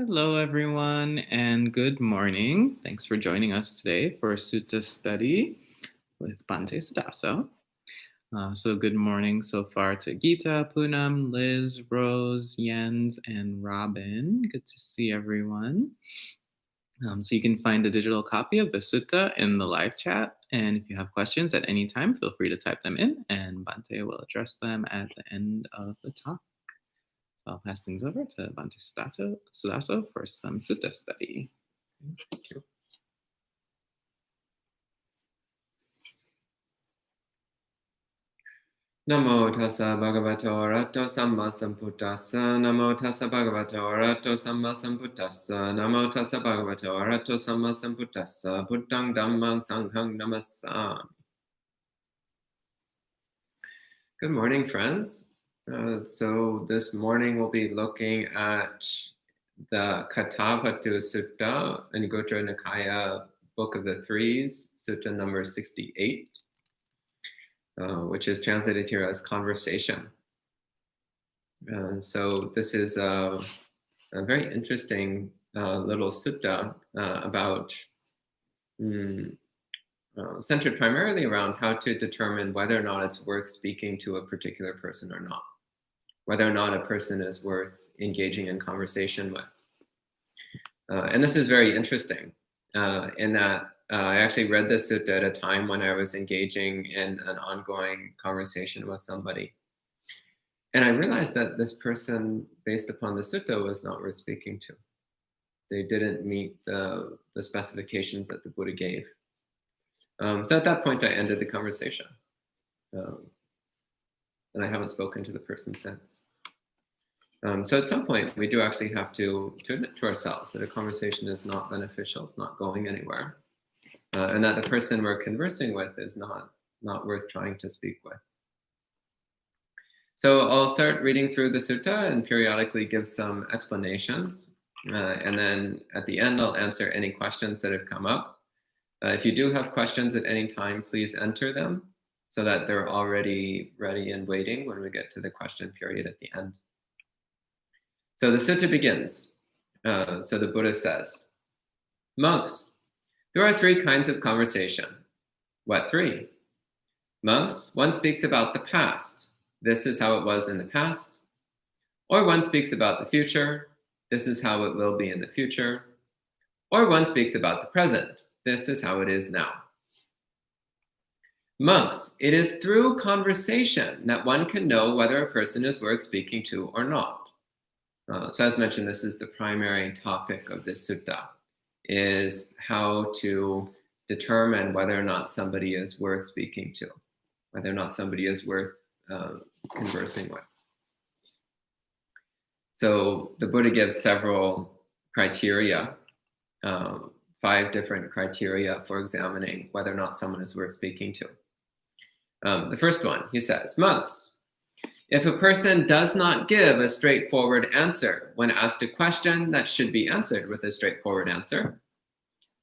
Hello, everyone, and good morning. Thanks for joining us today for a sutta study with Bhante Suddhaso. So good morning so far to Geeta, Poonam, Liz, Rose, Jens, and Robin. Good to see everyone. So you can find a digital copy of the sutta in the live chat. And if you have questions at any time, feel free to type them in, and Bhante will address them at the end of the talk. So I'll pass things over to Bhante Suddhaso for some sutta study. Thank you. Namo tassa bhagavato arahato samma sambuddhassa. Namo tassa bhagavato arahato samma sambuddhassa. Namo tassa bhagavato arahato samma sambuddhassa. Buddhang dhammang sanghang namassami. Good morning, friends. So this morning we'll be looking at the Kathavatu Sutta, Anguttara Nikaya, Book of the Threes, Sutta number 68. Which is translated here as conversation. So this is a very interesting little sutta about centered primarily around how to determine whether or not it's worth speaking to a particular person or not, whether or not a person is worth engaging in conversation with. And this is very interesting in that I actually read this sutta at a time when I was engaging in an ongoing conversation with somebody. And I realized that this person, based upon the sutta, was not worth speaking to. They didn't meet the specifications that the Buddha gave. So at that point, I ended the conversation. And I haven't spoken to the person since. So at some point, we do actually have to admit to ourselves that a conversation is not beneficial, it's not going anywhere. And that the person we're conversing with is not worth trying to speak with. So I'll start reading through the sutta and periodically give some explanations. And then at the end, I'll answer any questions that have come up. If you do have questions at any time, please enter them so that they're already ready and waiting when we get to the question period at the end. So the sutta begins. So the Buddha says, monks, there are three kinds of conversation. What three? Monks, one speaks about the past. This is how it was in the past. Or one speaks about the future. This is how it will be in the future. Or one speaks about the present. This is how it is now. Monks, it is through conversation that one can know whether a person is worth speaking to or not. So as mentioned, this is the primary topic of this sutta, is how to determine whether or not somebody is worth speaking to, whether or not somebody is worth conversing with. So the Buddha gives several criteria, 5 different criteria for examining whether or not someone is worth speaking to. The first one, he says, monks, if a person does not give a straightforward answer when asked a question that should be answered with a straightforward answer,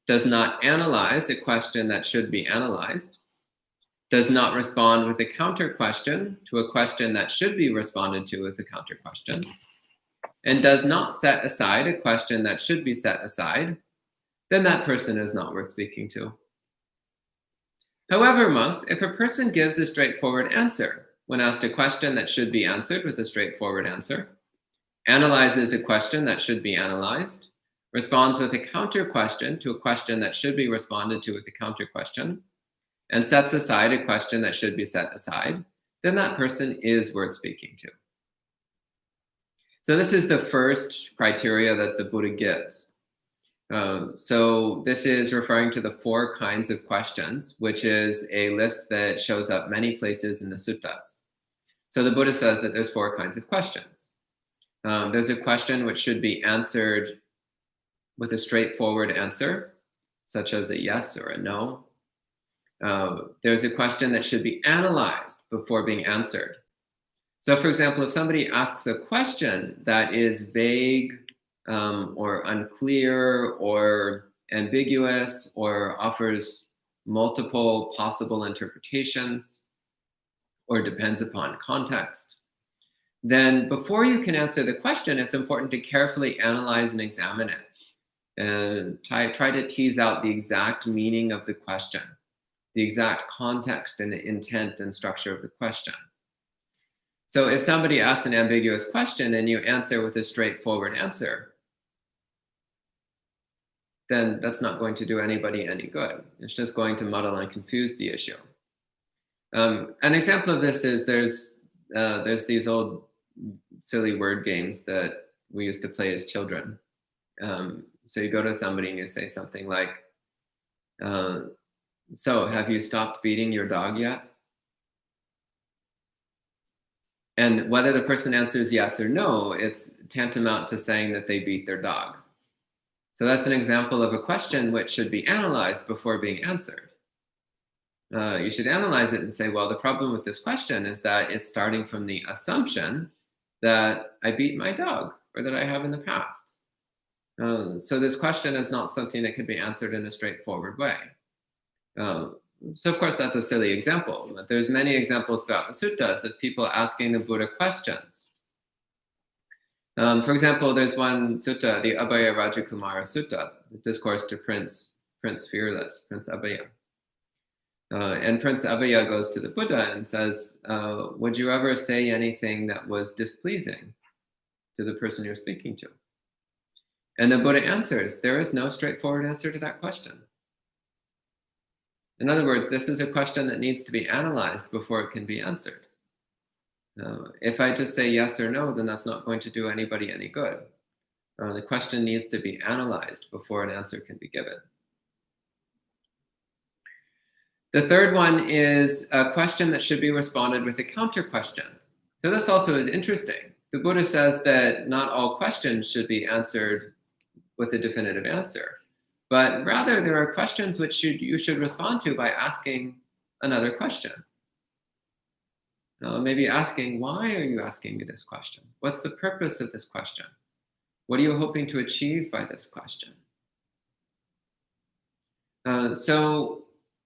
does not analyze a question that should be analyzed, does not respond with a counter question to a question that should be responded to with a counter question, and does not set aside a question that should be set aside, then that person is not worth speaking to. However, monks, if a person gives a straightforward answer when asked a question that should be answered with a straightforward answer, analyzes a question that should be analyzed, responds with a counter question to a question that should be responded to with a counter question, and sets aside a question that should be set aside, then that person is worth speaking to. So this is the first criteria that the Buddha gives. So this is referring to the 4 kinds of questions, which is a list that shows up many places in the suttas. So the Buddha says that there's 4 kinds of questions. There's a question which should be answered with a straightforward answer, such as a yes or a no. There's a question that should be analyzed before being answered. So for example, if somebody asks a question that is vague, or unclear or ambiguous or offers multiple possible interpretations or depends upon context, then before you can answer the question, it's important to carefully analyze and examine it and try to tease out the exact meaning of the question, the exact context and intent and structure of the question. So if somebody asks an ambiguous question and you answer with a straightforward answer, then that's not going to do anybody any good. It's just going to muddle and confuse the issue. An example of this is there's these old silly word games that we used to play as children. So you go to somebody and you say something like, so have you stopped beating your dog yet? And whether the person answers yes or no, it's tantamount to saying that they beat their dog. So that's an example of a question which should be analyzed before being answered. You should analyze it and say, well, the problem with this question is that it's starting from the assumption that I beat my dog or that I have in the past. So this question is not something that could be answered in a straightforward way. So of course, that's a silly example, but there's many examples throughout the suttas of people asking the Buddha questions. For example, there's one sutta, the Abhaya Rajakumara Sutta, the discourse to Prince Fearless, Prince Abhaya. And Prince Abhaya goes to the Buddha and says, would you ever say anything that was displeasing to the person you're speaking to? And the Buddha answers, there is no straightforward answer to that question. In other words, this is a question that needs to be analyzed before it can be answered. If I just say yes or no, then that's not going to do anybody any good. The question needs to be analyzed before an answer can be given. The third one is a question that should be responded with a counter question. So this also is interesting. The Buddha says that not all questions should be answered with a definitive answer, but rather there are questions which you should respond to by asking another question. Maybe asking, why are you asking me this question? What's the purpose of this question? What are you hoping to achieve by this question? So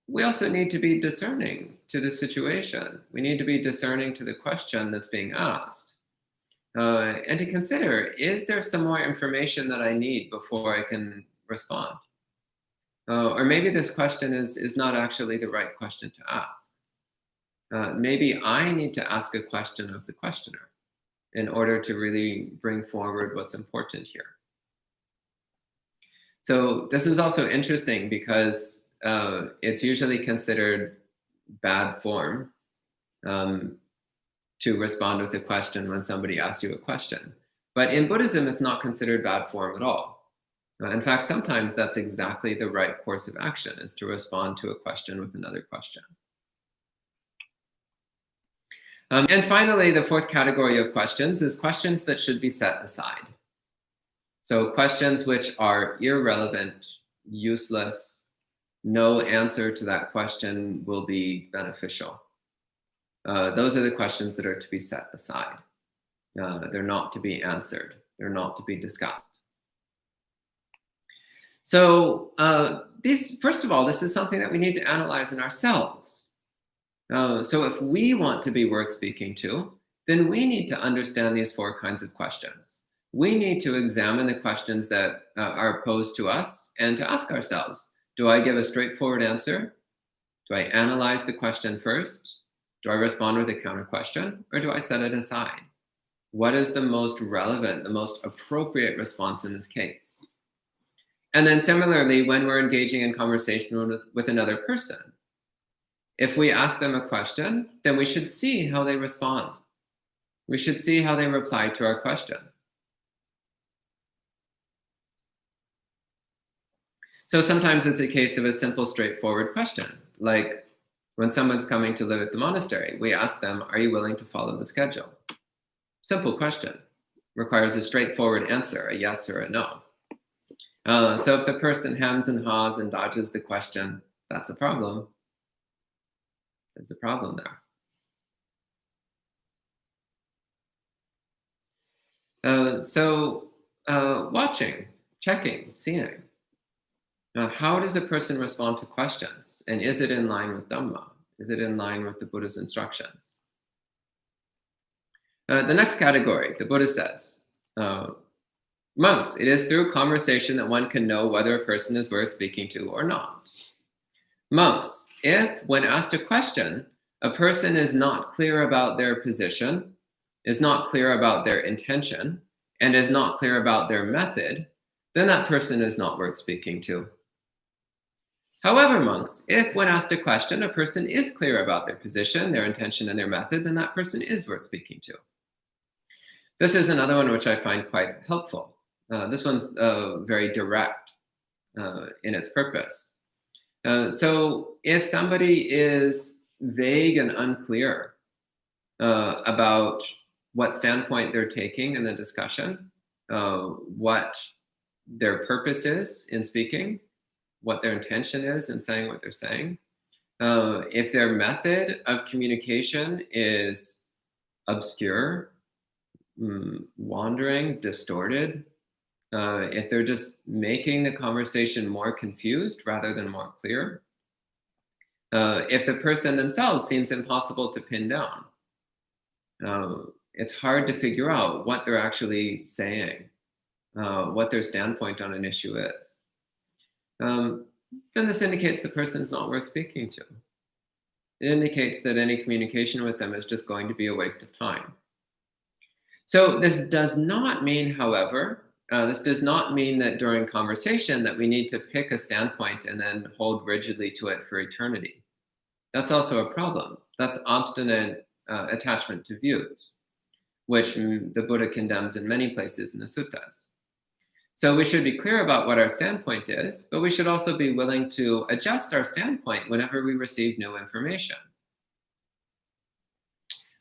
we also need to be discerning to the situation. We need to be discerning to the question that's being asked. And to consider, is there some more information that I need before I can respond? Or maybe this question is not actually the right question to ask. Maybe I need to ask a question of the questioner in order to really bring forward what's important here. So this is also interesting because it's usually considered bad form to respond with a question when somebody asks you a question. But in Buddhism, it's not considered bad form at all. In fact, sometimes that's exactly the right course of action, is to respond to a question with another question. And finally, the fourth category of questions is questions that should be set aside. So questions which are irrelevant, useless, no answer to that question will be beneficial. Those are the questions that are to be set aside. They're not to be answered. They're not to be discussed. So first of all, this is something that we need to analyze in ourselves. So if we want to be worth speaking to, then we need to understand these four kinds of questions. We need to examine the questions that are posed to us and to ask ourselves, do I give a straightforward answer? Do I analyze the question first? Do I respond with a counter question, or do I set it aside? What is the most relevant, the most appropriate response in this case? And then similarly, when we're engaging in conversation with another person, if we ask them a question, then we should see how they respond. We should see how they reply to our question. So sometimes it's a case of a simple, straightforward question, like when someone's coming to live at the monastery, we ask them, are you willing to follow the schedule? Simple question, requires a straightforward answer, a yes or a no. So if the person hems and haws and dodges the question, that's a problem. There's a problem there. Watching, checking, seeing. How does a person respond to questions? And is it in line with Dhamma? Is it in line with the Buddha's instructions? The next category, the Buddha says, monks, it is through conversation that one can know whether a person is worth speaking to or not. Monks, if, when asked a question, a person is not clear about their position, is not clear about their intention, and is not clear about their method, then that person is not worth speaking to. However, monks, if, when asked a question, a person is clear about their position, their intention, and their method, then that person is worth speaking to. This is another one which I find quite helpful. This one's very direct in its purpose. So if somebody is vague and unclear about what standpoint they're taking in the discussion, what their purpose is in speaking, what their intention is in saying what they're saying, if their method of communication is obscure, wandering, distorted, if they're just making the conversation more confused rather than more clear, if the person themselves seems impossible to pin down, it's hard to figure out what they're actually saying, what their standpoint on an issue is, then this indicates the person is not worth speaking to. It indicates that any communication with them is just going to be a waste of time. So this does not mean, however, this does not mean that during conversation that we need to pick a standpoint and then hold rigidly to it for eternity. That's also a problem. That's obstinate attachment to views, which the Buddha condemns in many places in the suttas. So we should be clear about what our standpoint is, but we should also be willing to adjust our standpoint whenever we receive new information.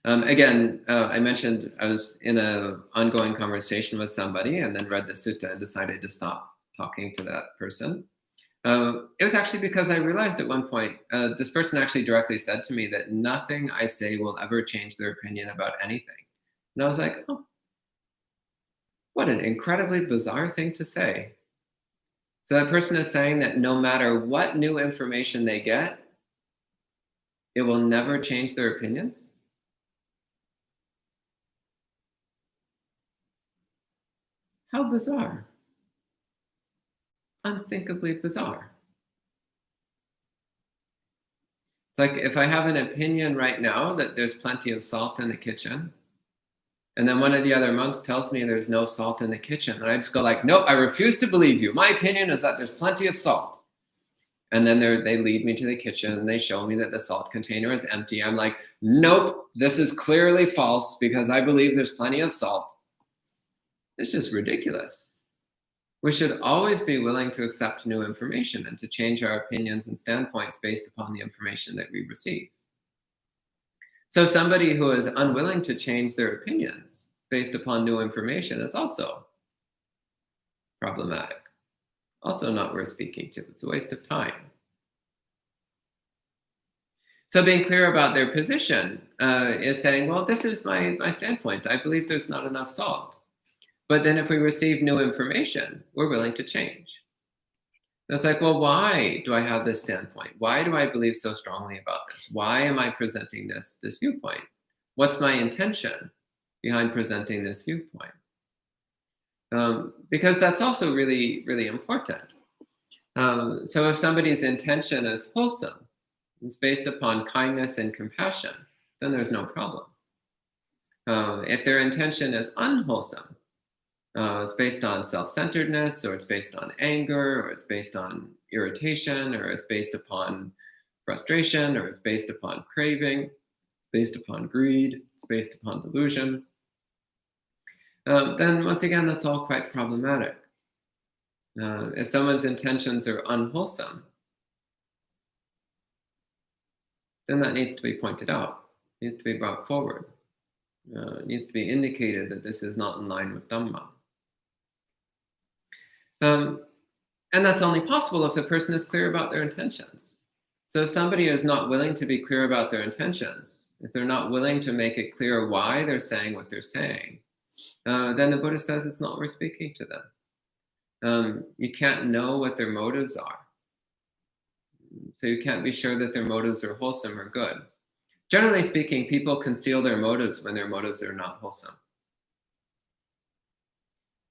Again, I mentioned I was in an ongoing conversation with somebody and then read the sutta and decided to stop talking to that person. It was actually because I realized at one point, this person actually directly said to me that nothing I say will ever change their opinion about anything. And I was like, oh, what an incredibly bizarre thing to say. So that person is saying that no matter what new information they get, it will never change their opinions? How bizarre. Unthinkably bizarre. It's like if I have an opinion right now that there's plenty of salt in the kitchen, and then one of the other monks tells me there's no salt in the kitchen, and I just go like, nope, I refuse to believe you. My opinion is that there's plenty of salt. And then they lead me to the kitchen and they show me that the salt container is empty. I'm like, nope, this is clearly false because I believe there's plenty of salt. It's just ridiculous. We should always be willing to accept new information and to change our opinions and standpoints based upon the information that we receive. So somebody who is unwilling to change their opinions based upon new information is also problematic. Also not worth speaking to. It's a waste of time. So being clear about their position is saying, well, this is my standpoint. I believe there's not enough salt. But then if we receive new information, we're willing to change. And it's like, well, why do I have this standpoint? Why do I believe so strongly about this? Why am I presenting this viewpoint? What's my intention behind presenting this viewpoint? Because that's also really, really important. So if somebody's intention is wholesome, it's based upon kindness and compassion, then there's no problem. If their intention is unwholesome, it's based on self-centeredness, or it's based on anger, or it's based on irritation, or it's based upon frustration, or it's based upon craving, based upon greed, it's based upon delusion, then once again, that's all quite problematic. If someone's intentions are unwholesome, then that needs to be pointed out, needs to be brought forward. It needs to be indicated that this is not in line with Dhamma. And that's only possible if the person is clear about their intentions. So if somebody is not willing to be clear about their intentions, if they're not willing to make it clear why they're saying what they're saying, then the Buddha says it's not worth speaking to them. You can't know what their motives are. So you can't be sure that their motives are wholesome or good. Generally speaking, people conceal their motives when their motives are not wholesome.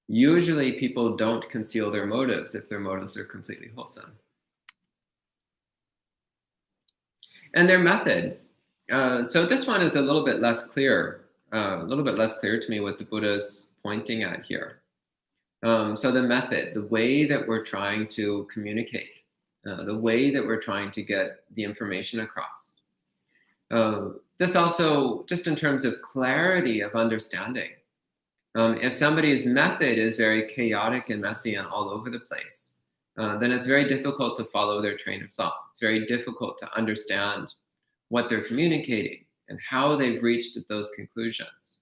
Usually people don't conceal their motives if their motives are completely wholesome. And their method. So this one is a little bit less clear, to me what the Buddha's pointing at here. So the method, the way that we're trying to communicate, the way that we're trying to get the information across. This also, just in terms of clarity of understanding, if somebody's method is very chaotic and messy and all over the place, then it's very difficult to follow their train of thought. It's very difficult to understand what they're communicating and how they've reached those conclusions,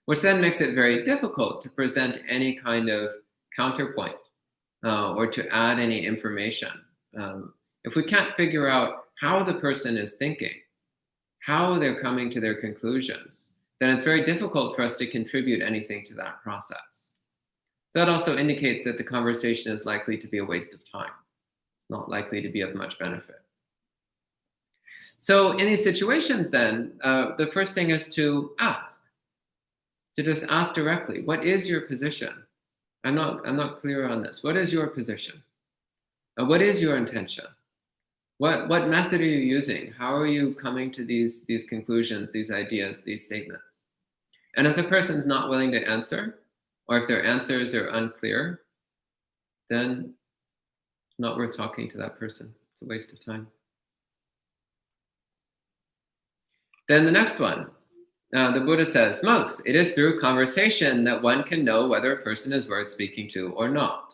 which then makes it very difficult to present any kind of counterpoint or to add any information. If we can't figure out how the person is thinking, how they're coming to their conclusions, then it's very difficult for us to contribute anything to that process. That also indicates that the conversation is likely to be a waste of time. It's not likely to be of much benefit. So in these situations then, the first thing is to ask, to just ask directly, what is your position? I'm not clear on this. What is your position? What is your intention? What method are you using? How are you coming to these conclusions, these ideas, these statements? And if the person's not willing to answer, or if their answers are unclear, then it's not worth talking to that person. It's a waste of time. Then the next one, the Buddha says, monks, it is through conversation that one can know whether a person is worth speaking to or not.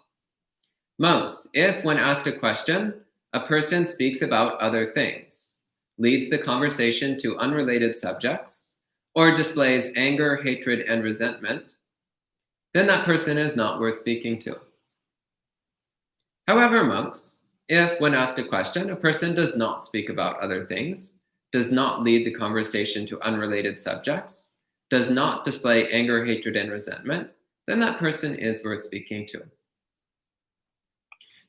Monks, if when asked a question, a person speaks about other things, leads the conversation to unrelated subjects, or displays anger, hatred, and resentment, then that person is not worth speaking to. However, monks, if when asked a question, a person does not speak about other things, does not lead the conversation to unrelated subjects, does not display anger, hatred, and resentment, then that person is worth speaking to.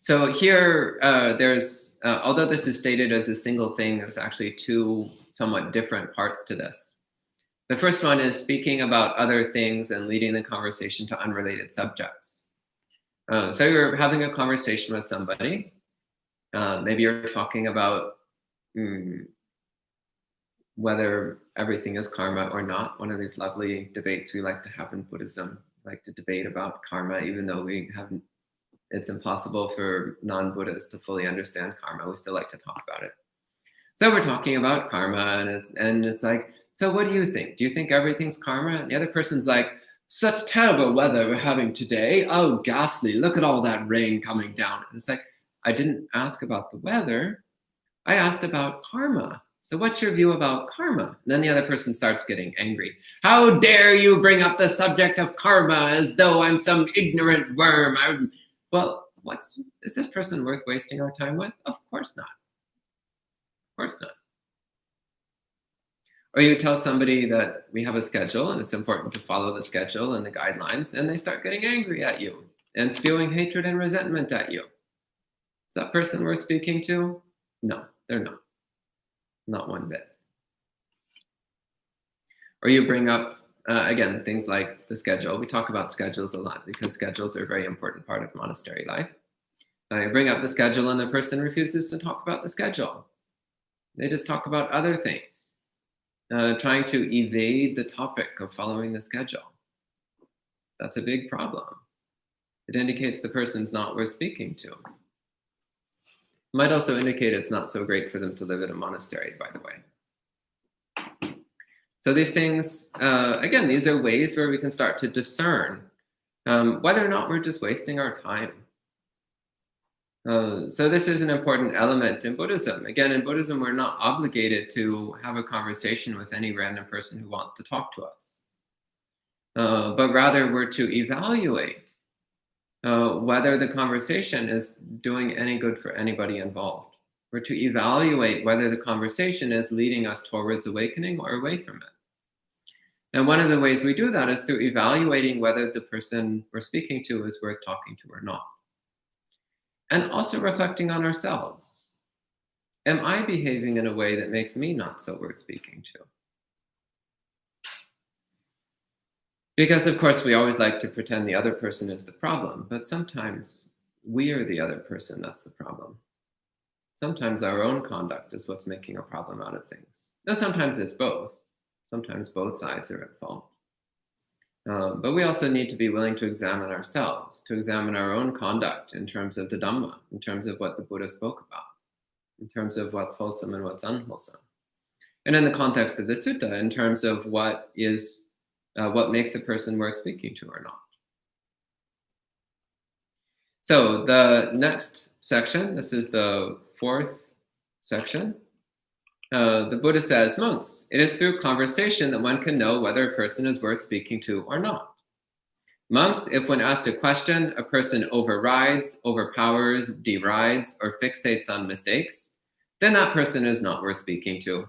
So here, although this is stated as a single thing, there's actually two somewhat different parts to this. The first one is speaking about other things and leading the conversation to unrelated subjects. So you're having a conversation with somebody. Maybe you're talking about whether everything is karma or not. One of these lovely debates we like to have in Buddhism, like to debate about karma, even though it's impossible for non-Buddhists to fully understand karma. We still like to talk about it. So we're talking about karma, and it's like, so what do you think? Do you think everything's karma? And the other person's like, such terrible weather we're having today. Oh, ghastly, look at all that rain coming down. And it's like, I didn't ask about the weather. I asked about karma. So what's your view about karma? And then the other person starts getting angry. How dare you bring up the subject of karma as though I'm some ignorant worm? Well, is this person worth wasting our time with? Of course not. Of course not. Or you tell somebody that we have a schedule and it's important to follow the schedule and the guidelines, and they start getting angry at you and spewing hatred and resentment at you. Is that person worth speaking to? No, they're not. Not one bit. Or you bring up, again, things like the schedule. We talk about schedules a lot because schedules are a very important part of monastery life. You bring up the schedule and the person refuses to talk about the schedule. They just talk about other things, trying to evade the topic of following the schedule. That's a big problem. It indicates the person's not worth speaking to. Might also indicate it's not so great for them to live in a monastery, by the way. So these things, again, these are ways where we can start to discern whether or not we're just wasting our time. So this is an important element in Buddhism. Again, in Buddhism, we're not obligated to have a conversation with any random person who wants to talk to us. But rather, we're to evaluate whether the conversation is doing any good for anybody involved. We're to evaluate whether the conversation is leading us towards awakening or away from it. And one of the ways we do that is through evaluating whether the person we're speaking to is worth talking to or not. And also reflecting on ourselves. am I behaving in a way that makes me not so worth speaking to? Because, of course, we always like to pretend the other person is the problem, but sometimes we are the other person that's the problem. Sometimes our own conduct is what's making a problem out of things. Now, sometimes it's both. Sometimes both sides are at fault. But we also need to be willing to examine ourselves, to examine our own conduct in terms of the Dhamma, in terms of what the Buddha spoke about, in terms of what's wholesome and what's unwholesome. And in the context of the sutta, in terms of what makes a person worth speaking to or not. So the next section, this is the fourth section. The Buddha says, monks, it is through conversation that one can know whether a person is worth speaking to or not. Monks, if when asked a question, a person overrides, overpowers, derides, or fixates on mistakes, then that person is not worth speaking to.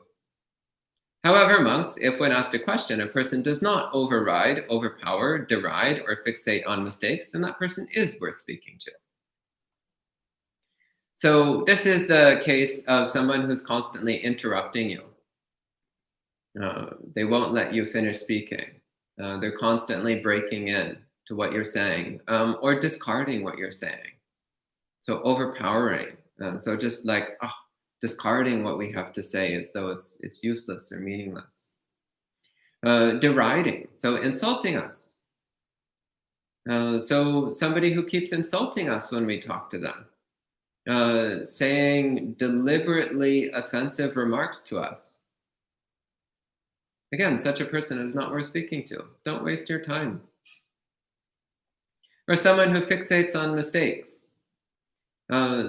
However, monks, if when asked a question, a person does not override, overpower, deride, or fixate on mistakes, then that person is worth speaking to. So this is the case of someone who's constantly interrupting you. They won't let you finish speaking. They're constantly breaking in to what you're saying, or discarding what you're saying. So overpowering. So just like discarding what we have to say as though it's useless or meaningless. Deriding, so insulting us. So somebody who keeps insulting us when we talk to them. Saying deliberately offensive remarks to us. Again, such a person is not worth speaking to. Don't waste your time. Or someone who fixates on mistakes.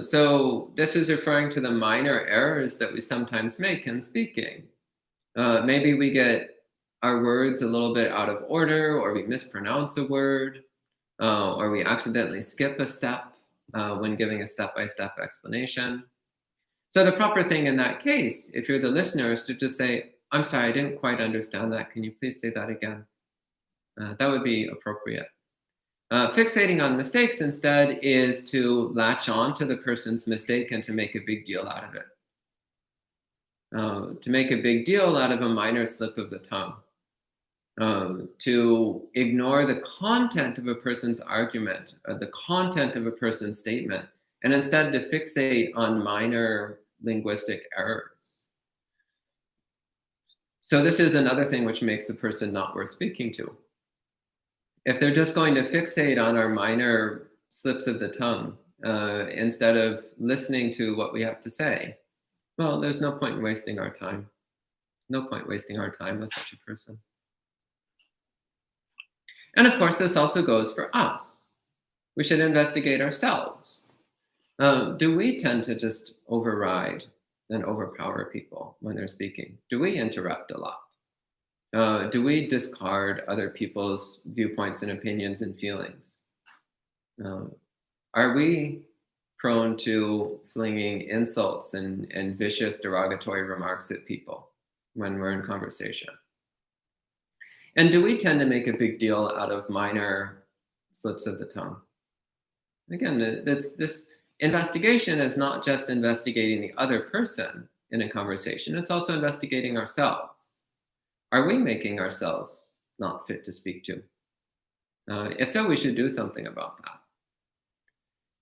So this is referring to the minor errors that we sometimes make in speaking. Maybe we get our words a little bit out of order, or we mispronounce a word, or we accidentally skip a step when giving a step-by-step explanation. So the proper thing in that case, if you're the listener, is to just say, I'm sorry, I didn't quite understand that. Can you please say that again? That would be appropriate. Fixating on mistakes instead is to latch on to the person's mistake and to make a big deal out of it. To make a big deal out of a minor slip of the tongue. To ignore the content of a person's argument, the content of a person's statement, and instead to fixate on minor linguistic errors. So this is another thing which makes a person not worth speaking to. If they're just going to fixate on our minor slips of the tongue, instead of listening to what we have to say, well, there's no point in wasting our time. No point wasting our time with such a person. And of course, this also goes for us. We should investigate ourselves. Do we tend to just override and overpower people when they're speaking? Do we interrupt a lot? Do we discard other people's viewpoints and opinions and feelings? Are we prone to flinging insults and vicious derogatory remarks at people when we're in conversation? And do we tend to make a big deal out of minor slips of the tongue? Again, this investigation is not just investigating the other person in a conversation, it's also investigating ourselves. Are we making ourselves not fit to speak to? If so, we should do something about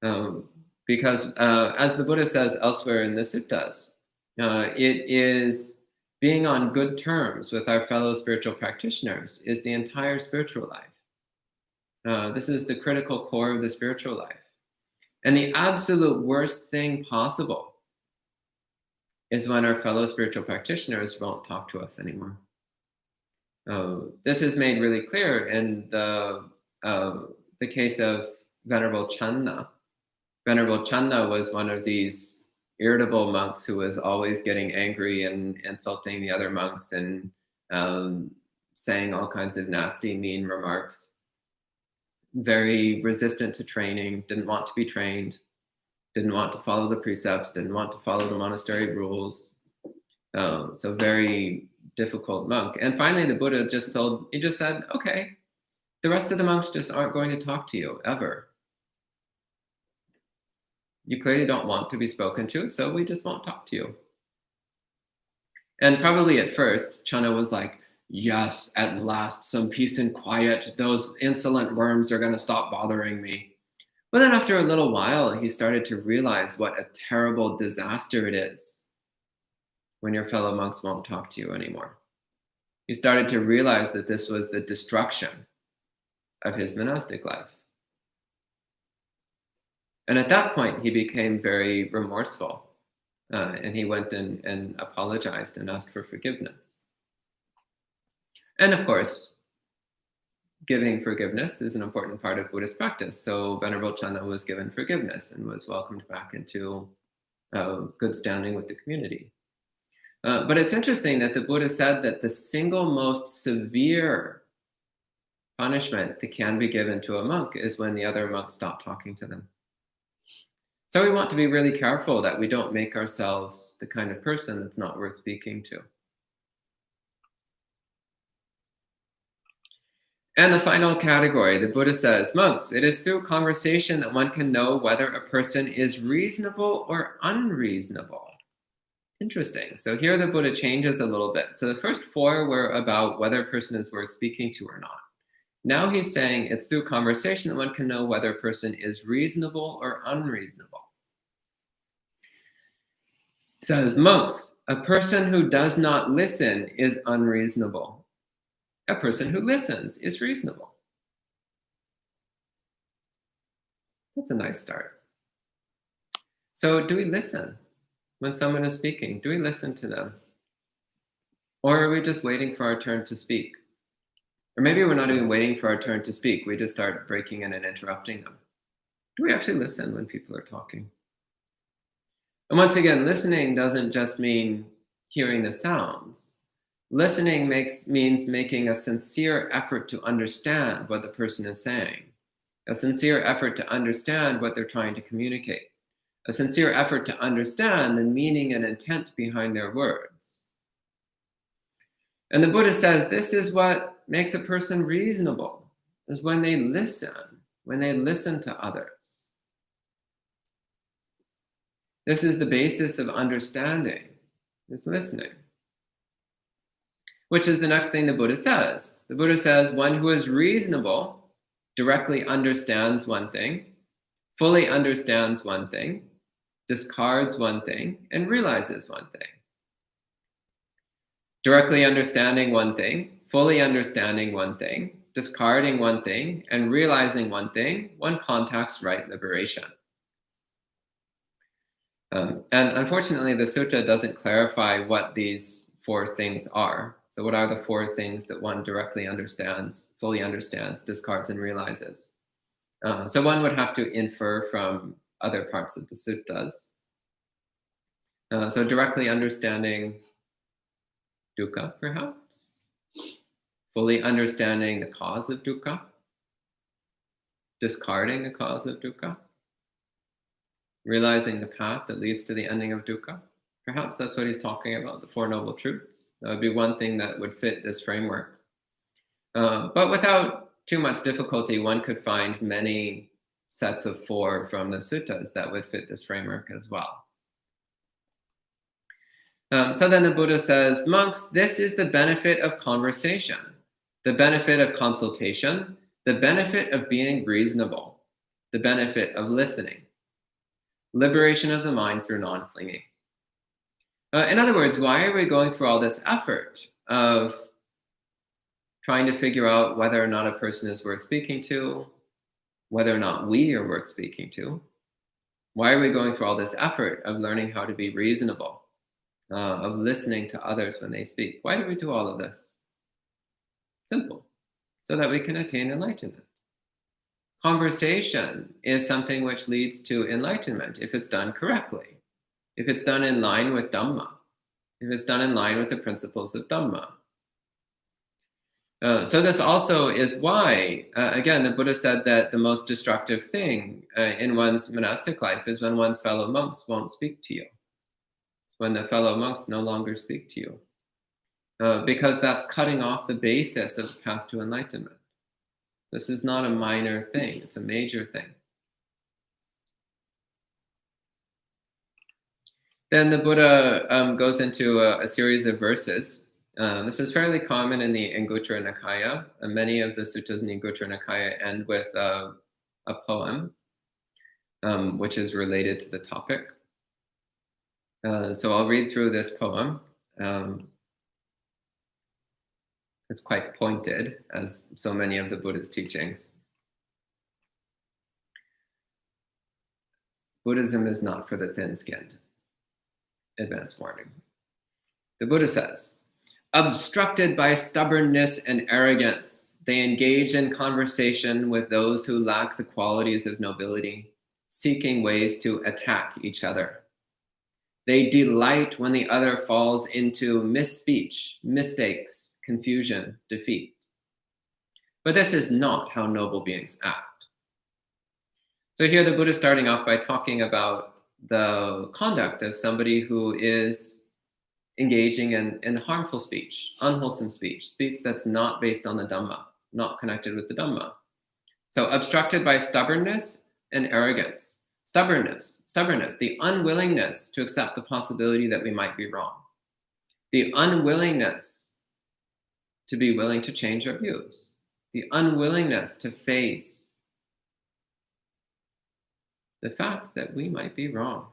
that. Because as the Buddha says elsewhere in the suttas, it is being on good terms with our fellow spiritual practitioners is the entire spiritual life. This is the critical core of the spiritual life. And the absolute worst thing possible is when our fellow spiritual practitioners won't talk to us anymore. This is made really clear in the case of Venerable Channa. Venerable Channa was one of these irritable monks who was always getting angry and insulting the other monks and saying all kinds of nasty, mean remarks. Very resistant to training, didn't want to be trained, didn't want to follow the precepts, didn't want to follow the monastery rules. So very difficult monk. And finally, the Buddha just said, okay, the rest of the monks just aren't going to talk to you ever. You clearly don't want to be spoken to, so we just won't talk to you. And probably at first, Channa was like, yes, at last, some peace and quiet. Those insolent worms are going to stop bothering me. But then after a little while, he started to realize what a terrible disaster it is when your fellow monks won't talk to you anymore. He started to realize that this was the destruction of his monastic life. And at that point, he became very remorseful. And he went and apologized and asked for forgiveness. And of course, giving forgiveness is an important part of Buddhist practice. So Venerable Channa was given forgiveness and was welcomed back into good standing with the community. But it's interesting that the Buddha said that the single most severe punishment that can be given to a monk is when the other monks stop talking to them. So we want to be really careful that we don't make ourselves the kind of person that's not worth speaking to. And the final category, the Buddha says, monks, it is through conversation that one can know whether a person is reasonable or unreasonable. Interesting. So here the Buddha changes a little bit. So the first four were about whether a person is worth speaking to or not. Now he's saying it's through conversation that one can know whether a person is reasonable or unreasonable. He says, monks, a person who does not listen is unreasonable. A person who listens is reasonable. That's a nice start. So do we listen when someone is speaking? Do we listen to them? Or are we just waiting for our turn to speak? Or maybe we're not even waiting for our turn to speak. We just start breaking in and interrupting them. Do we actually listen when people are talking? And once again, listening doesn't just mean hearing the sounds. Listening means making a sincere effort to understand what the person is saying, a sincere effort to understand what they're trying to communicate, a sincere effort to understand the meaning and intent behind their words. And the Buddha says this is what makes a person reasonable, is when they listen to others. This is the basis of understanding, is listening. Which is the next thing the Buddha says. The Buddha says, one who is reasonable directly understands one thing, fully understands one thing, discards one thing, and realizes one thing. Directly understanding one thing, fully understanding one thing, discarding one thing, and realizing one thing, one contacts right liberation. And unfortunately, the sutta doesn't clarify what these four things are. So what are the four things that one directly understands, fully understands, discards, and realizes? So one would have to infer from other parts of the suttas. So directly understanding dukkha, perhaps. Fully understanding the cause of dukkha. Discarding the cause of dukkha. Realizing the path that leads to the ending of dukkha. Perhaps that's what he's talking about, the Four Noble Truths. That would be one thing that would fit this framework. But without too much difficulty, one could find many sets of four from the suttas that would fit this framework as well. So then the Buddha says, monks, this is the benefit of conversation, the benefit of consultation, the benefit of being reasonable, the benefit of listening, liberation of the mind through non-clinging. In other words, why are we going through all this effort of trying to figure out whether or not a person is worth speaking to, whether or not we are worth speaking to? Why are we going through all this effort of learning how to be reasonable, of listening to others when they speak? Why do we do all of this? Simple, so that we can attain enlightenment. Conversation is something which leads to enlightenment if it's done correctly. If it's done in line with Dhamma, if it's done in line with the principles of Dhamma. So this also is why, again, the Buddha said that the most destructive thing in one's monastic life is when one's fellow monks won't speak to you. It's when the fellow monks no longer speak to you. Because that's cutting off the basis of the path to enlightenment. This is not a minor thing, it's a major thing. Then the Buddha goes into a series of verses. This is fairly common in the Anguttara Nikaya. Many of the suttas in the Anguttara Nikaya end with a poem, which is related to the topic. So I'll read through this poem. It's quite pointed, as so many of the Buddha's teachings. Buddhism is not for the thin-skinned. Advanced warning. The Buddha says, obstructed by stubbornness and arrogance, they engage in conversation with those who lack the qualities of nobility, seeking ways to attack each other. They delight when the other falls into misspeech, mistakes, confusion, defeat. But this is not how noble beings act. So here the Buddha is starting off by talking about the conduct of somebody who is engaging in harmful speech, unwholesome speech that's not based on the Dhamma, not connected with the Dhamma. So obstructed by stubbornness and arrogance. Stubbornness, the unwillingness to accept the possibility that we might be wrong. The unwillingness to be willing to change our views. The unwillingness to face the fact that we might be wrong.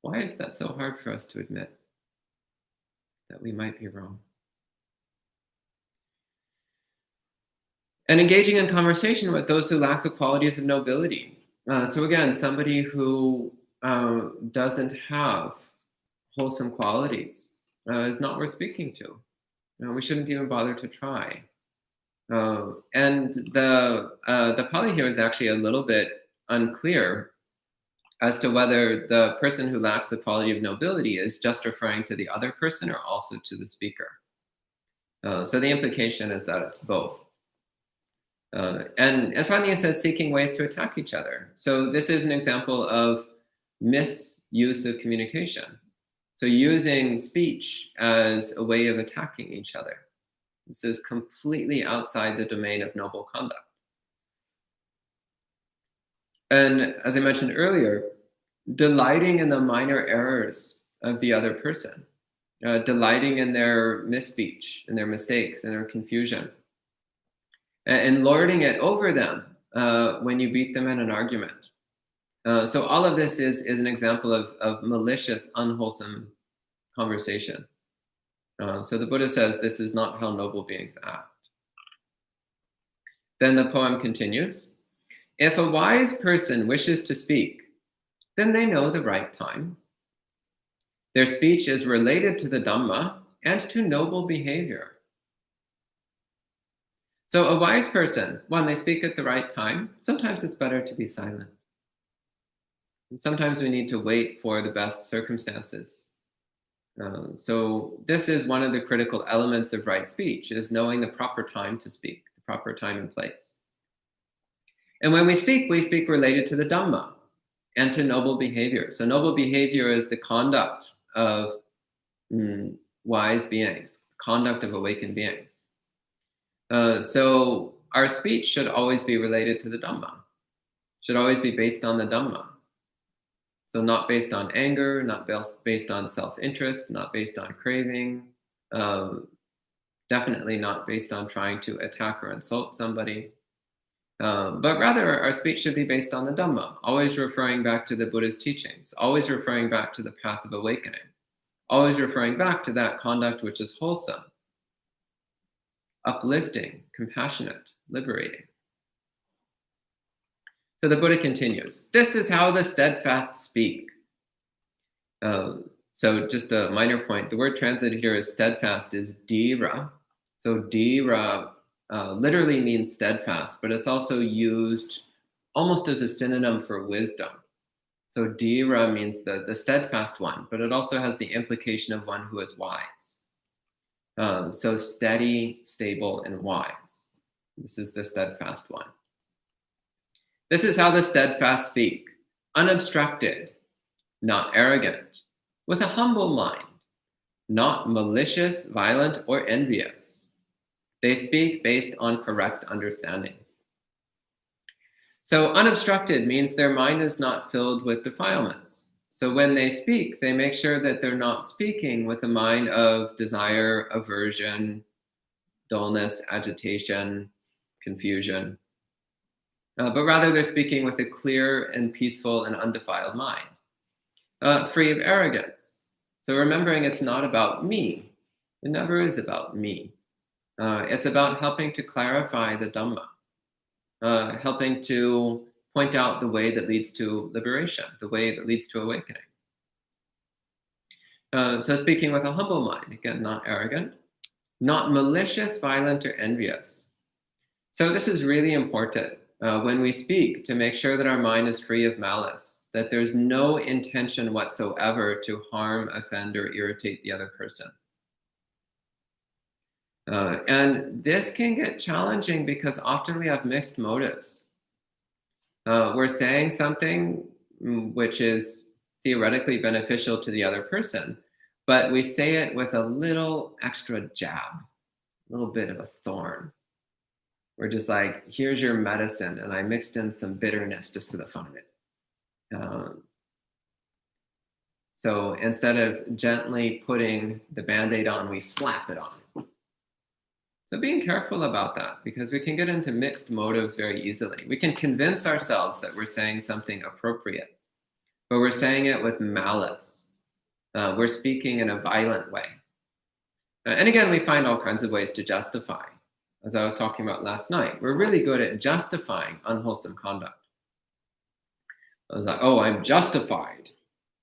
Why is that so hard for us to admit? That we might be wrong. And engaging in conversation with those who lack the qualities of nobility. So again, somebody who doesn't have wholesome qualities is not worth speaking to. We shouldn't even bother to try. And the Pali here is actually a little bit unclear as to whether the person who lacks the quality of nobility is just referring to the other person or also to the speaker. So the implication is that it's both. And finally it says seeking ways to attack each other. So this is an example of misuse of communication. So using speech as a way of attacking each other. This is completely outside the domain of noble conduct. And as I mentioned earlier, delighting in the minor errors of the other person, delighting in their misspeech, in their mistakes, in their confusion, and lording it over them when you beat them in an argument. So all of this is an example of malicious, unwholesome conversation. So the Buddha says this is not how noble beings act. Then the poem continues. If a wise person wishes to speak, then they know the right time. Their speech is related to the Dhamma and to noble behavior. So a wise person, when they speak at the right time, sometimes it's better to be silent. And sometimes we need to wait for the best circumstances. So this is one of the critical elements of right speech, is knowing the proper time to speak, the proper time and place. And when we speak related to the Dhamma and to noble behavior. So noble behavior is the conduct of wise beings, conduct of awakened beings. So our speech should always be related to the Dhamma, should always be based on the Dhamma. So not based on anger, not based on self-interest, not based on craving, definitely not based on trying to attack or insult somebody. But rather, our speech should be based on the Dhamma, always referring back to the Buddha's teachings, always referring back to the path of awakening, always referring back to that conduct which is wholesome, uplifting, compassionate, liberating. So the Buddha continues, this is how the steadfast speak. So just a minor point, the word translated here as steadfast is dhira. So dhira literally means steadfast, but it's also used almost as a synonym for wisdom. So dhira means the steadfast one, but it also has the implication of one who is wise. So steady, stable, and wise. This is the steadfast one. This is how the steadfast speak, unobstructed, not arrogant, with a humble mind, not malicious, violent, or envious. They speak based on correct understanding. So unobstructed means their mind is not filled with defilements. So when they speak, they make sure that they're not speaking with a mind of desire, aversion, dullness, agitation, confusion, but rather they're speaking with a clear and peaceful and undefiled mind, free of arrogance. So remembering it's not about me. It never is about me. It's about helping to clarify the Dhamma, helping to point out the way that leads to liberation, the way that leads to awakening. So speaking with a humble mind, again, not arrogant, not malicious, violent, or envious. So this is really important when we speak, to make sure that our mind is free of malice, that there's no intention whatsoever to harm, offend, or irritate the other person. And this can get challenging because often we have mixed motives. We're saying something which is theoretically beneficial to the other person, but we say it with a little extra jab, a little bit of a thorn. We're just like, here's your medicine, and I mixed in some bitterness just for the fun of it. So instead of gently putting the Band-Aid on, we slap it on. So being careful about that, because we can get into mixed motives very easily. We can convince ourselves that we're saying something appropriate, but we're saying it with malice. We're speaking in a violent way. And again, we find all kinds of ways to justify. As I was talking about last night, we're really good at justifying unwholesome conduct. I was like, oh, I'm justified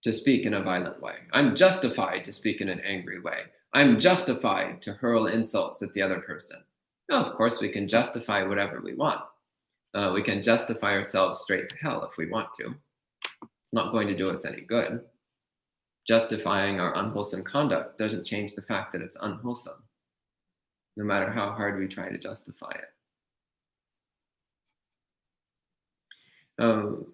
to speak in a violent way. I'm justified to speak in an angry way. I'm justified to hurl insults at the other person. Now, of course, we can justify whatever we want. We can justify ourselves straight to hell if we want to. It's not going to do us any good. Justifying our unwholesome conduct doesn't change the fact that it's unwholesome, no matter how hard we try to justify it.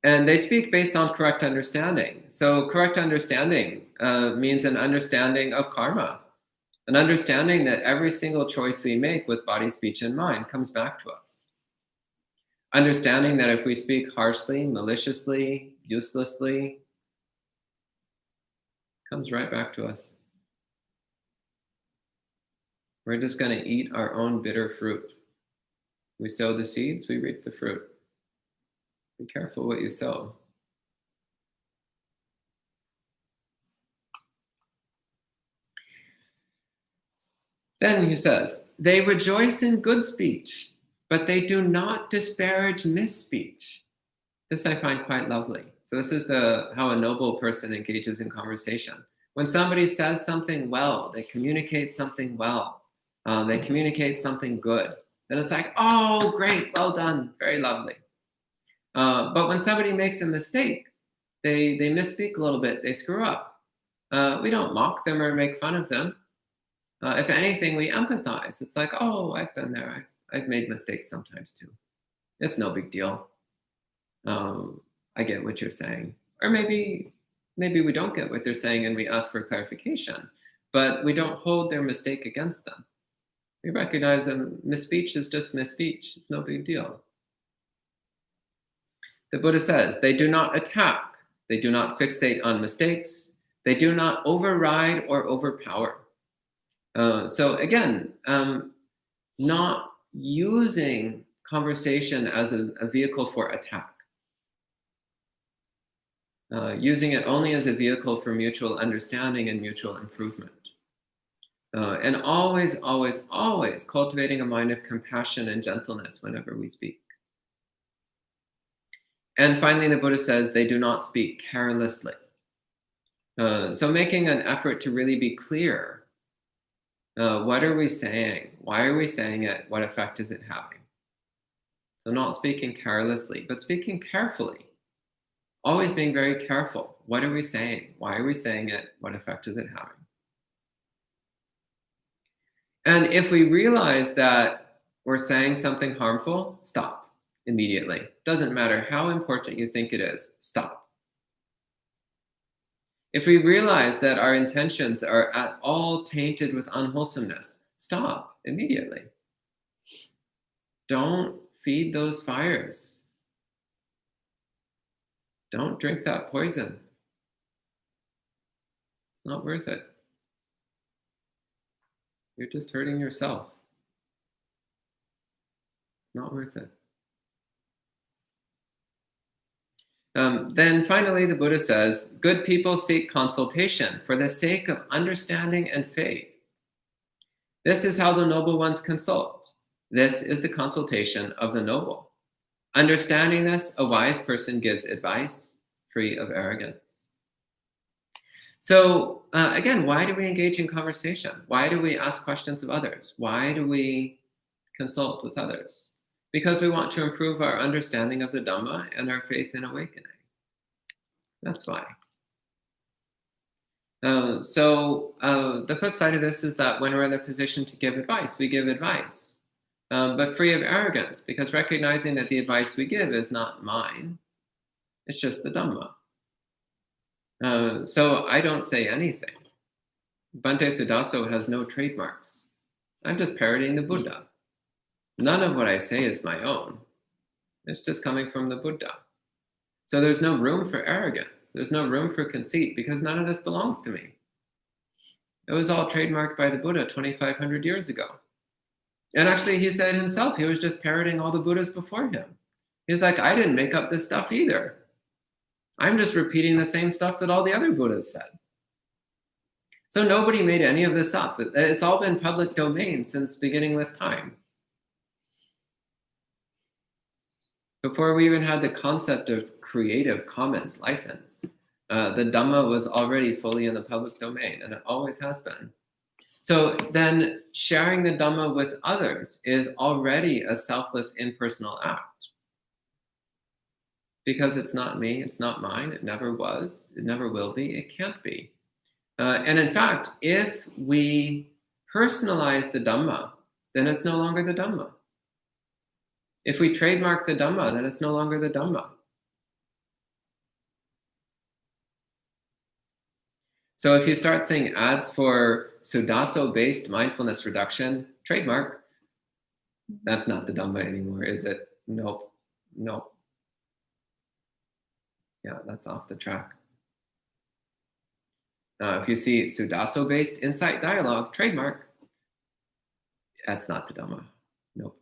And they speak based on correct understanding. So correct understanding means an understanding of karma, an understanding that every single choice we make with body, speech, and mind comes back to us. Understanding that if we speak harshly, maliciously, uselessly, it comes right back to us. We're just going to eat our own bitter fruit. We sow the seeds, we reap the fruit. Be careful what you sow. Then he says, they rejoice in good speech, but they do not disparage misspeech. This I find quite lovely. So this is how a noble person engages in conversation. When somebody says something well, they communicate something well, they communicate something good, then it's like, oh, great, well done, very lovely. But when somebody makes a mistake, they misspeak a little bit, they screw up. We don't mock them or make fun of them. If anything, we empathize. It's like, oh, I've been there. I've made mistakes sometimes too. It's no big deal. I get what you're saying. Or maybe we don't get what they're saying and we ask for clarification, but we don't hold their mistake against them. We recognize that misspeech is just misspeech. It's no big deal. The Buddha says, they do not attack, they do not fixate on mistakes, they do not override or overpower. So again, not using conversation as a vehicle for attack. Using it only as a vehicle for mutual understanding and mutual improvement. And always, always, always cultivating a mind of compassion and gentleness whenever we speak. And finally, the Buddha says they do not speak carelessly. So making an effort to really be clear. What are we saying? Why are we saying it? What effect is it having? So not speaking carelessly, but speaking carefully. Always being very careful. What are we saying? Why are we saying it? What effect is it having? And if we realize that we're saying something harmful, stop immediately. Doesn't matter how important you think it is, stop. If we realize that our intentions are at all tainted with unwholesomeness, stop immediately. Don't feed those fires. Don't drink that poison. not worth it. You're just hurting yourself. Not worth it. Then finally, the Buddha says, good people seek consultation for the sake of understanding and faith. This is how the noble ones consult. This is the consultation of the noble. Understanding this, a wise person gives advice free of arrogance. So again, why do we engage in conversation? Why do we ask questions of others? Why do we consult with others? Because we want to improve our understanding of the Dhamma and our faith in awakening. That's why. The flip side of this is that when we're in a position to give advice, we give advice, but free of arrogance, because recognizing that the advice we give is not mine, it's just the Dhamma. So I don't say anything. Bhante Suddhaso has no trademarks. I'm just parroting the Buddha. None of what I say is my own. It's just coming from the Buddha. So there's no room for arrogance. There's no room for conceit, because none of this belongs to me. It was all trademarked by the Buddha 2,500 years ago. And actually, he said himself, he was just parroting all the Buddhas before him. He's like, I didn't make up this stuff either. I'm just repeating the same stuff that all the other Buddhas said. So nobody made any of this up. It's all been public domain since beginningless time. Before we even had the concept of Creative Commons license, the Dhamma was already fully in the public domain, and it always has been. So then sharing the Dhamma with others is already a selfless, impersonal act. Because it's not me, it's not mine, it never was, it never will be, it can't be. And in fact, if we personalize the Dhamma, then it's no longer the Dhamma. If we trademark the Dhamma, then it's no longer the Dhamma. So if you start seeing ads for Suddhaso-based mindfulness reduction, trademark, that's not the Dhamma anymore, is it? Nope. Nope. Yeah, that's off the track. If you see Suddhaso-based insight dialogue, trademark, that's not the Dhamma. Nope.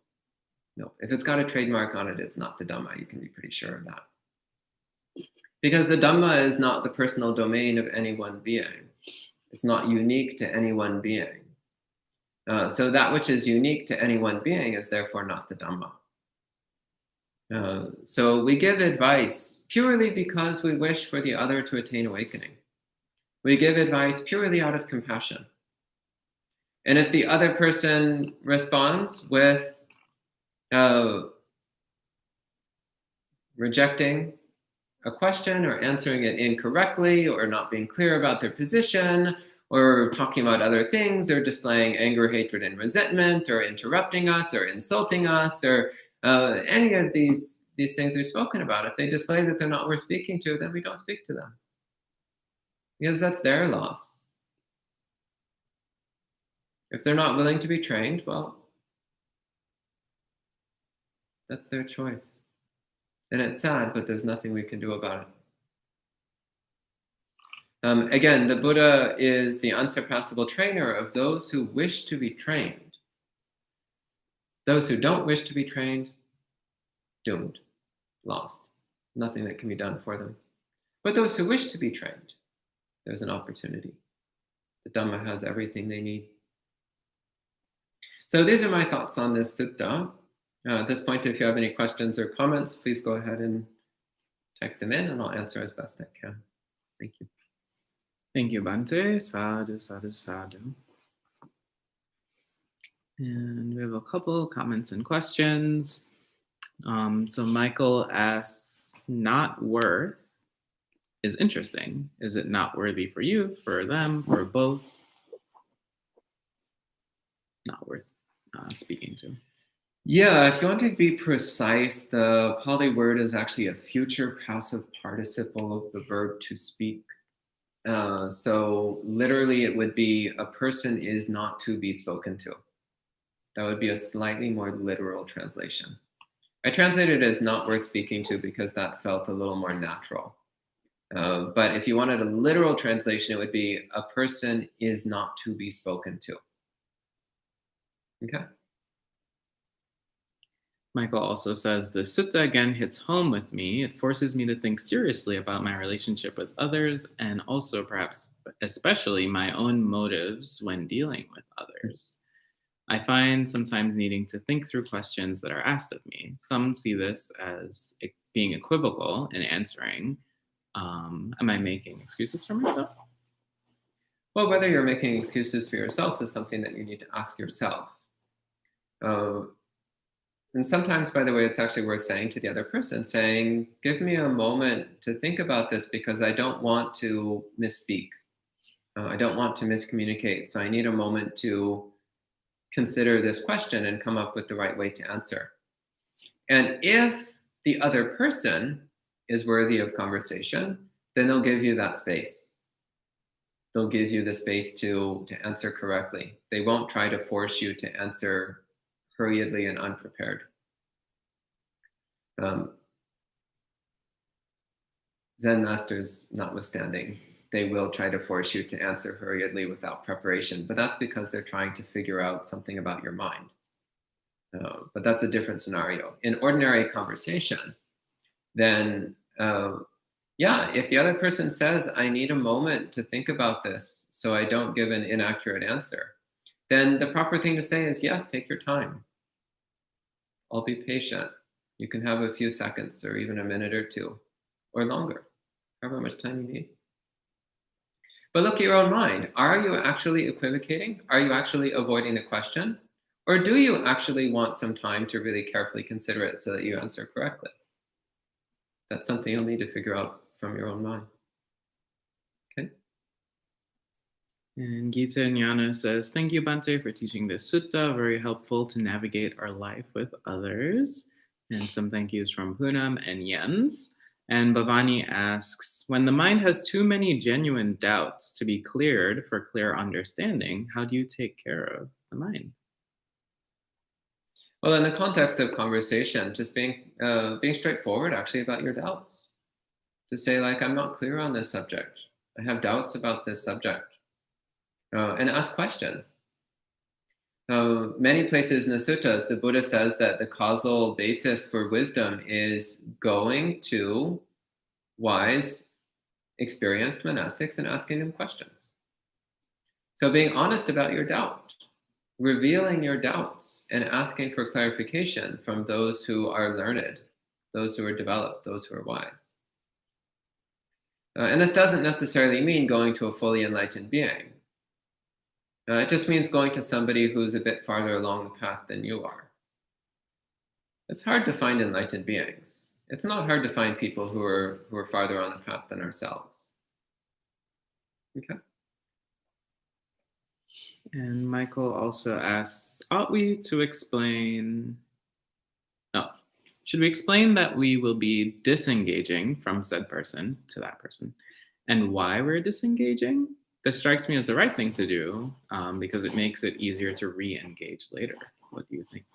Nope. If it's got a trademark on it, it's not the Dhamma. You can be pretty sure of that. Because the Dhamma is not the personal domain of any one being. It's not unique to any one being. So that which is unique to any one being is therefore not the Dhamma. So we give advice purely because we wish for the other to attain awakening. We give advice purely out of compassion. And if the other person responds with rejecting a question or answering it incorrectly or not being clear about their position or talking about other things or displaying anger, hatred, and resentment or interrupting us or insulting us or any of these things we've spoken about, if they display that they're not worth speaking to, then we don't speak to them. Because that's their loss. If they're not willing to be trained, well, that's their choice. And it's sad, but there's nothing we can do about it. Again, the Buddha is the unsurpassable trainer of those who wish to be trained. Those who don't wish to be trained, doomed, lost. Nothing that can be done for them. But those who wish to be trained, there's an opportunity. The Dhamma has everything they need. So these are my thoughts on this sutta. At this point, if you have any questions or comments, please go ahead and type them in and I'll answer as best I can. Thank you. Thank you, Bhante. Sadhu, sadhu, sadhu. And we have a couple comments and questions. So Michael asks, not worth is interesting. Is it not worthy for you, for them, for both? Not worth speaking to. Yeah, if you want to be precise, the Pali word is actually a future passive participle of the verb to speak. So literally it would be a person is not to be spoken to. That would be a slightly more literal translation. I translated it as not worth speaking to because that felt a little more natural. But if you wanted a literal translation, it would be a person is not to be spoken to. Okay. Michael also says the sutta again hits home with me. It forces me to think seriously about my relationship with others and also perhaps especially my own motives when dealing with others. I find sometimes needing to think through questions that are asked of me. Some see this as being equivocal in answering. Am I making excuses for myself? Well, whether you're making excuses for yourself is something that you need to ask yourself. Uh, and sometimes, by the way, it's actually worth saying to the other person, saying, give me a moment to think about this because I don't want to misspeak. I don't want to miscommunicate. So I need a moment to consider this question and come up with the right way to answer. And if the other person is worthy of conversation, then they'll give you that space. They'll give you the space to answer correctly. They won't try to force you to answer hurriedly and unprepared. Zen masters notwithstanding, they will try to force you to answer hurriedly without preparation, but that's because they're trying to figure out something about your mind. But that's a different scenario. In ordinary conversation, then if the other person says, I need a moment to think about this so I don't give an inaccurate answer, then the proper thing to say is, yes, take your time. I'll be patient. You can have a few seconds or even a minute or two or longer, however much time you need. But look at your own mind. Are you actually equivocating? Are you actually avoiding the question? Or do you actually want some time to really carefully consider it so that you answer correctly? That's something you'll need to figure out from your own mind. Okay. And Gita Jnana says, thank you, Bhante, for teaching this sutta. Very helpful to navigate our life with others. And some thank yous from Poonam and Jens. And Bhavani asks, when the mind has too many genuine doubts to be cleared for clear understanding, how do you take care of the mind? Well, in the context of conversation, just being straightforward actually about your doubts. To say, like, I'm not clear on this subject. I have doubts about this subject. And ask questions. Many places in the suttas, the Buddha says that the causal basis for wisdom is going to wise, experienced monastics and asking them questions. So being honest about your doubt, revealing your doubts, and asking for clarification from those who are learned, those who are developed, those who are wise. And this doesn't necessarily mean going to a fully enlightened being. It just means going to somebody who's a bit farther along the path than you are. It's hard to find enlightened beings. It's not hard to find people who are farther on the path than ourselves. Okay. And Michael also asks, ought we to explain... No. Should we explain that we will be disengaging from said person to that person and why we're disengaging? This strikes me as the right thing to do because it makes it easier to re-engage later. What do you think?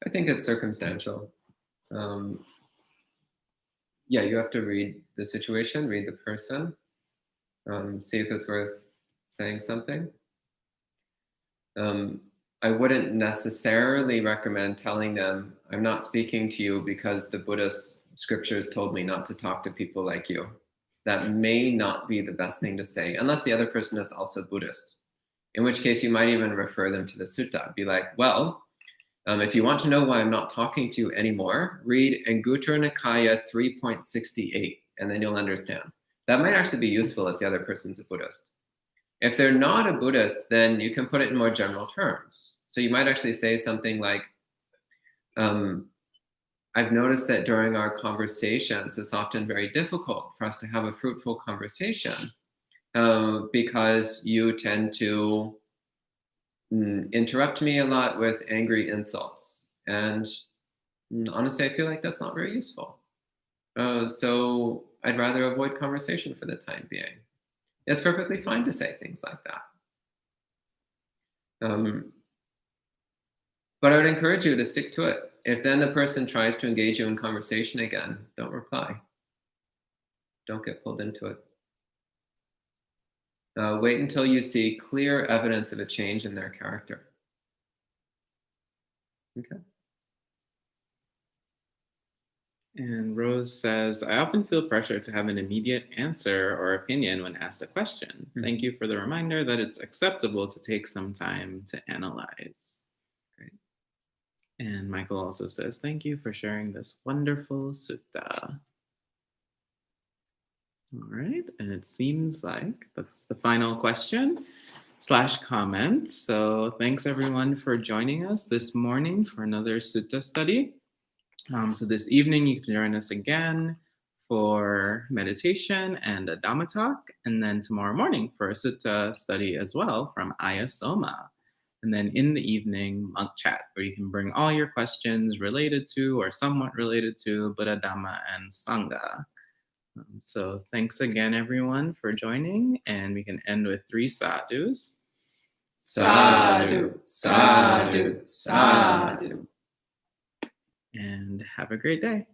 I think it's circumstantial. You have to read the situation, read the person, see if it's worth saying something. I wouldn't necessarily recommend telling them, I'm not speaking to you because the Buddhist scriptures told me not to talk to people like you. That may not be the best thing to say, unless the other person is also Buddhist, in which case you might even refer them to the sutta. Be like, well, if you want to know why I'm not talking to you anymore, read Anguttara Nikaya 3.68, and then you'll understand. That might actually be useful if the other person's a Buddhist. If they're not a Buddhist, then you can put it in more general terms. So you might actually say something like, I've noticed that during our conversations, it's often very difficult for us to have a fruitful conversation because you tend to interrupt me a lot with angry insults. And honestly, I feel like that's not very useful. So I'd rather avoid conversation for the time being. It's perfectly fine to say things like that. But I would encourage you to stick to it. If then the person tries to engage you in conversation again, don't reply. Don't get pulled into it. Wait until you see clear evidence of a change in their character. Okay. And Rose says, I often feel pressure to have an immediate answer or opinion when asked a question. Thank you for the reminder that it's acceptable to take some time to analyze. Great. And Michael also says, thank you for sharing this wonderful sutta. All right, and it seems like that's the final question / comment. So thanks everyone for joining us this morning for another sutta study. So this evening you can join us again for meditation and a Dhamma talk, and then tomorrow morning for a sutta study as well from Ayasoma. And then in the evening, monk chat, where you can bring all your questions related to or somewhat related to Buddha, Dhamma, and Sangha. So thanks again, everyone, for joining, and we can end with 3 sadhus. Sadhu, sadhu, sadhu. And have a great day.